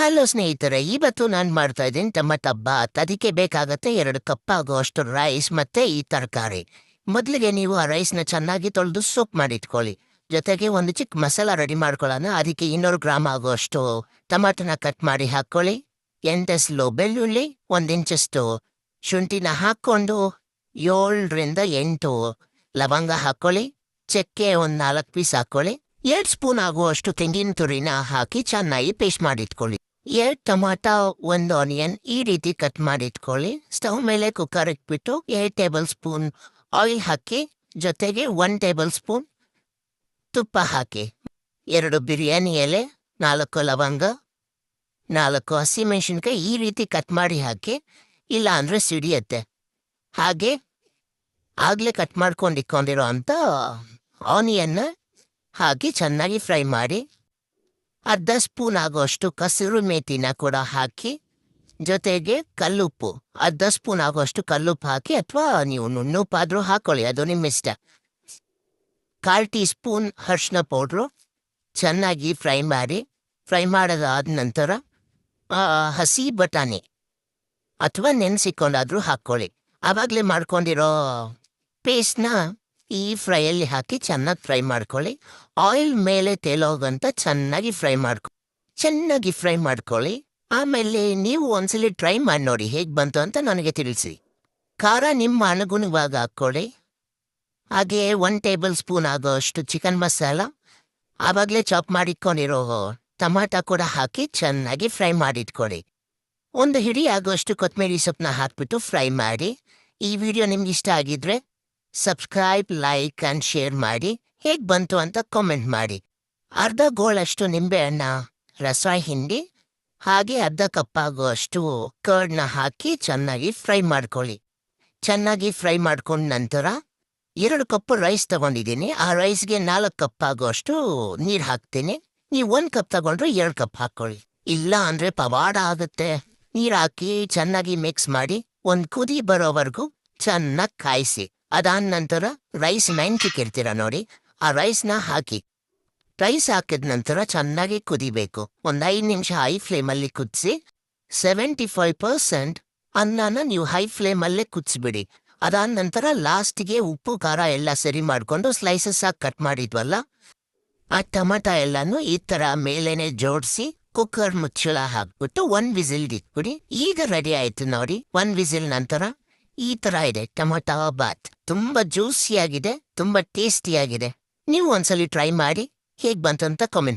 Hello ಸ್ನೇಹಿತರೆ, ಇವತ್ತು ನಾನು ಮಾಡ್ತಾ ಇದ್ದೀನಿ ಟೊಮೆಟೊ ಬಾತ್. ಅದಕ್ಕೆ ಬೇಕಾಗತ್ತೆ 2 ಕಪ್ ಆಗುವಷ್ಟು ರೈಸ್ ಮತ್ತೆ ಈ ತರಕಾರಿ. ಮೊದಲಿಗೆ ನೀವು ಆ ರೈಸ್ನ ಚೆನ್ನಾಗಿ ತೊಳೆದು ಸೂಪ್ ಮಾಡಿಟ್ಕೊಳ್ಳಿ. ಜೊತೆಗೆ ಒಂದು ಚಿಕ್ಕ ಮಸಾಲ ರೆಡಿ ಮಾಡ್ಕೊಳ್ಳೋಣ. ಅದಕ್ಕೆ 200 ಗ್ರಾಮ್ ಆಗುವಷ್ಟು ಟೊಮೆಟೊನ ಕಟ್ ಮಾಡಿ ಹಾಕ್ಕೊಳ್ಳಿ. 8 ಎಸಳು ಬೆಳ್ಳುಳ್ಳಿ, 1 ಇಂಚಷ್ಟು ಶುಂಠಿನ ಹಾಕ್ಕೊಂಡು 7ರಿಂದ 8 ಲವಂಗ ಹಾಕ್ಕೊಳ್ಳಿ. ಚಕ್ಕೆ ಒಂದು 4 ಪೀಸ್ ಹಾಕ್ಕೊಳ್ಳಿ. 2 ಸ್ಪೂನ್ ಆಗುವಷ್ಟು ತೆಂಗಿನ ತುರಿನ ಹಾಕಿ ಚೆನ್ನಾಗಿ ಪೇಸ್ಟ್ ಮಾಡಿಟ್ಕೊಳ್ಳಿ. 2 ಟೊಮಾಟೊ, 1 ಆನಿಯನ್ ಈ ರೀತಿ ಕಟ್ ಮಾಡಿಟ್ಕೊಳ್ಳಿ. ಸ್ಟವ್ ಮೇಲೆ ಕುಕ್ಕರ್ ಇಟ್ಬಿಟ್ಟು 2 ಟೇಬಲ್ ಸ್ಪೂನ್ ಆಯಿಲ್ ಹಾಕಿ, ಜೊತೆಗೆ 1 ಟೇಬಲ್ ಸ್ಪೂನ್ ತುಪ್ಪ ಹಾಕಿ. 2 ಬಿರಿಯಾನಿ ಎಲೆ, 4 ಲವಂಗ, 4 ಹಸಿಮೆಣಸಿನ್ಕಾಯಿ ಈ ರೀತಿ ಕಟ್ ಮಾಡಿ ಹಾಕಿ, ಇಲ್ಲ ಅಂದರೆ ಸಿಡಿಯತ್ತೆ. ಹಾಗೆ ಆಗಲೇ ಕಟ್ ಮಾಡ್ಕೊಂಡಿರೋ ಅಂಥ ಆನಿಯನ್ನ ಹಾಕಿ ಚೆನ್ನಾಗಿ ಫ್ರೈ ಮಾಡಿ. 1/2 ಸ್ಪೂನ್ ಆಗೋಷ್ಟು ಕಸೂರಿ ಮೇಥಿನ ಕೂಡ ಹಾಕಿ, ಜೊತೆಗೆ ಕಲ್ಲುಪ್ಪು 1/2 ಸ್ಪೂನ್ ಆಗೋಷ್ಟು ಕಲ್ಲುಪ್ಪು ಹಾಕಿ, ಅಥವಾ ನೀವು ನುಣ್ಣುಪ್ಪಾದರೂ ಹಾಕ್ಕೊಳ್ಳಿ, ಅದು ನಿಮ್ಮ ಇಷ್ಟ. 1/4 ಟೀ ಸ್ಪೂನ್ ಅರಿಶಿನ ಪೌಡ್ರು ಚೆನ್ನಾಗಿ ಫ್ರೈ ಮಾಡಿ. ಫ್ರೈ ಮಾಡೋದಾದ ನಂತರ ಹಸಿ ಬಟಾಣಿ ಅಥವಾ ನೆನೆಸಿಕೊಂಡಾದರೂ ಹಾಕ್ಕೊಳ್ಳಿ. ಆವಾಗಲೇ ಮಾಡ್ಕೊಂಡಿರೋ ಪೇಸ್ಟ್ನ ಈ ಫ್ರೈಯಲ್ಲಿ ಹಾಕಿ ಚೆನ್ನಾಗಿ ಫ್ರೈ ಮಾಡ್ಕೊಳ್ಳಿ. ಆಯಿಲ್ ಮೇಲೆ ತೇಲೋಗಂತ ಚೆನ್ನಾಗಿ ಫ್ರೈ ಮಾಡ್ಕೊಳ್ಳಿ. ಆಮೇಲೆ ನೀವು ಒಂದ್ಸಲಿ ಟ್ರೈ ಮಾಡಿ ನೋಡಿ ಹೇಗೆ ಬಂತು ಅಂತ ನನಗೆ ತಿಳಿಸಿ. ಖಾರ ನಿಮ್ಮ ಅನುಗುಣವಾಗಿ ಹಾಕ್ಕೊಳ್ಳಿ. ಹಾಗೆ 1 ಟೇಬಲ್ ಸ್ಪೂನ್ ಆಗೋಷ್ಟು ಚಿಕನ್ ಮಸಾಲ, ಆವಾಗಲೇ ಚಾಪ್ ಮಾಡಿಟ್ಕೊಂಡಿರೋ ಟೊಮಾಟೊ ಕೂಡ ಹಾಕಿ ಚೆನ್ನಾಗಿ ಫ್ರೈ ಮಾಡಿಟ್ಕೊಳ್ಳಿ. 1 ಹಿಡಿ ಆಗೋಷ್ಟು ಕೊತ್ತಂಬರಿ ಸೊಪ್ಪನ್ನ ಹಾಕ್ಬಿಟ್ಟು ಫ್ರೈ ಮಾಡಿ. ಈ ವಿಡಿಯೋ ನಿಮ್ಗೆ ಇಷ್ಟ ಆಗಿದ್ರೆ ಸಬ್ಸ್ಕ್ರೈಬ್, ಲೈಕ್ ಆ್ಯಂಡ್ ಶೇರ್ ಮಾಡಿ. ಹೇಗೆ ಬಂತು ಅಂತ ಕಾಮೆಂಟ್ ಮಾಡಿ. 1/2 ಗೋಳಷ್ಟು ನಿಂಬೆಹಣ್ಣ ರಸ ಹಿಂಡಿ, ಹಾಗೆ 1/2 ಕಪ್ ಆಗುವಷ್ಟು ಕರ್ಡ್ನ ಹಾಕಿ ಚೆನ್ನಾಗಿ ಫ್ರೈ ಮಾಡ್ಕೊಳ್ಳಿ. ಚೆನ್ನಾಗಿ ಫ್ರೈ ಮಾಡ್ಕೊಂಡ ನಂತರ 2 ಕಪ್ ರೈಸ್ ತಗೊಂಡಿದ್ದೀನಿ. ಆ ರೈಸ್ಗೆ 4 ಕಪ್ ಆಗುವಷ್ಟು ನೀರು ಹಾಕ್ತೀನಿ. ನೀವು 1 ಕಪ್ ತಗೊಂಡ್ರೆ 2 ಕಪ್ ಹಾಕ್ಕೊಳ್ಳಿ, ಇಲ್ಲ ಅಂದರೆ ಪವಾಡ ಆಗುತ್ತೆ. ನೀರು ಹಾಕಿ ಚೆನ್ನಾಗಿ ಮಿಕ್ಸ್ ಮಾಡಿ ಒಂದು ಕುದಿ ಬರೋವರೆಗೂ ಚೆನ್ನಾಗಿ ಕಾಯಿಸಿ. ಅದಾದ ನಂತರ ರೈಸ್ ನೆಂಚಿಕ್ಕಿರ್ತೀರ ನೋಡಿ, ಆ ರೈಸ್ನ ಹಾಕಿ. ರೈಸ್ ಹಾಕಿದ ನಂತರ ಚೆನ್ನಾಗಿ ಕುದಿಬೇಕು. ಒಂದು 5 ನಿಮಿಷ ಹೈ ಫ್ಲೇಮಲ್ಲಿ ಕುದಿಸಿ. 75% ಅನ್ನನ ನೀವು ಹೈ ಫ್ಲೇಮಲ್ಲೇ ಕುದಿಸ್ಬಿಡಿ. ಅದಾದ ನಂತರ ಲಾಸ್ಟಿಗೆ ಉಪ್ಪು ಖಾರ ಎಲ್ಲ ಸರಿ ಮಾಡಿಕೊಂಡು ಸ್ಲೈಸಸ್ ಆಗಿ ಕಟ್ ಮಾಡಿದ್ವಲ್ಲ ಆ ಟೊಮಾಟೊ ಎಲ್ಲನೂ ಈ ಥರ ಮೇಲೇನೆ ಜೋಡಿಸಿ ಕುಕ್ಕರ್ ಮುಚ್ಚಳ ಹಾಕ್ಬಿಟ್ಟು 1 ವಿಸಿಲ್ ಇಟ್ಬಿಡಿ. ಈಗ ರೆಡಿ ಆಯಿತು ನೋಡಿ. 1 ವಿಸಿಲ್ ನಂತರ ಈ ಥರ ಇದೆ ಟೊಮಾಟೊ ಬಾತ್. ತುಂಬ ಜ್ಯೂಸಿಯಾಗಿದೆ, ತುಂಬ ಟೇಸ್ಟಿಯಾಗಿದೆ. ನೀವು ಒಂದ್ಸಲಿ ಟ್ರೈ ಮಾಡಿ ಹೇಗೆ ಬಂತು ಅಂತ ಕಾಮೆಂಟ್